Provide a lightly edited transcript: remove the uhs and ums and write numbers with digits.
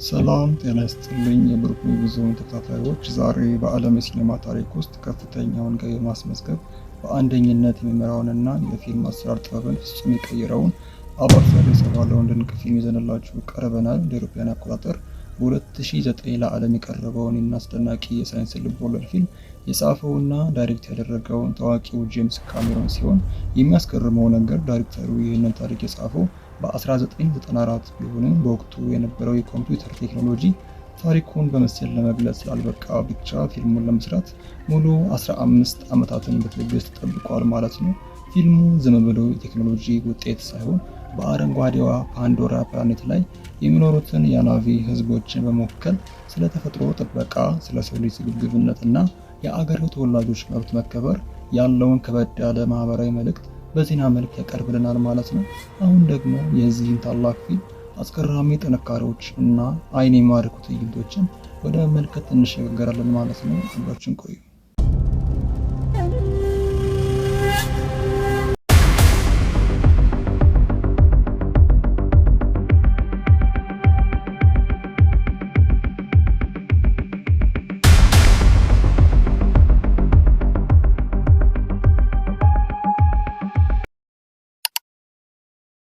ሰላም ጤና ይስጥልኝ የብሩክ ሙቪዞን ተከታታዮች፣ ዛሬ በዓለም የሲኔማ ታሪክ ውስጥ ከፍተኛውን ገቢ ማስመዝገብ በአንደኝነት የሚመራውንና የፊልም አሰራር ጥበብን ፍጹም የቀየረውን አቫታር የተባለውን ድንቅ ፊልም ይዘንላችሁ ቀርበናል። እንደ አውሮፓውያን አቆጣጠር በ2009 ለዓለም የቀረበውን አስደናቂ የሳይንስ ልቦለድ ፊልም የጻፈውና ዳይሬክት ያደረገውን ታዋቂው ጄምስ ካሜሮን ሲሆን፣ የሚያስገርመው ነገር ዳይሬክተሩ ይህንን ታሪክ የጻፈው በ1994 ቢሆንም በወቅቱ የነበረው የኮምፒውተር ቴክኖሎጂ ታሪኩን በምስል ለመግለጽ ስላልበቃ ብቻ ፊልሙን ለመስራት ሙሉ 15 ዓመታትን በትዕግስት ጠብቋል ማለት ነው። ፊልሙ ዝም ብሎ የቴክኖሎጂ ውጤት ሳይሆን በአረንጓዴዋ ፓንዶራ ፕላኔት ላይ የሚኖሩትን የናቪ ህዝቦችን በመወከል ስለ ተፈጥሮ ጥበቃ፣ ስለ ሰው ልጅ ስግብግብነትና የአገሩ ተወላጆች መብት መከበር ያለውን ከበድ ያለ ማህበራዊ መልእክት በዜና መልክ ያቀርብልናል ማለት ነው። አሁን ደግሞ የዚህን ታላቅ ፊልም አስገራሚ ጥንካሬዎች እና አይን የሚማርኩ ትዕይንቶችን ወደ መመልከት እንሸጋገራለን ማለት ነው። አብራችን ቆዩ።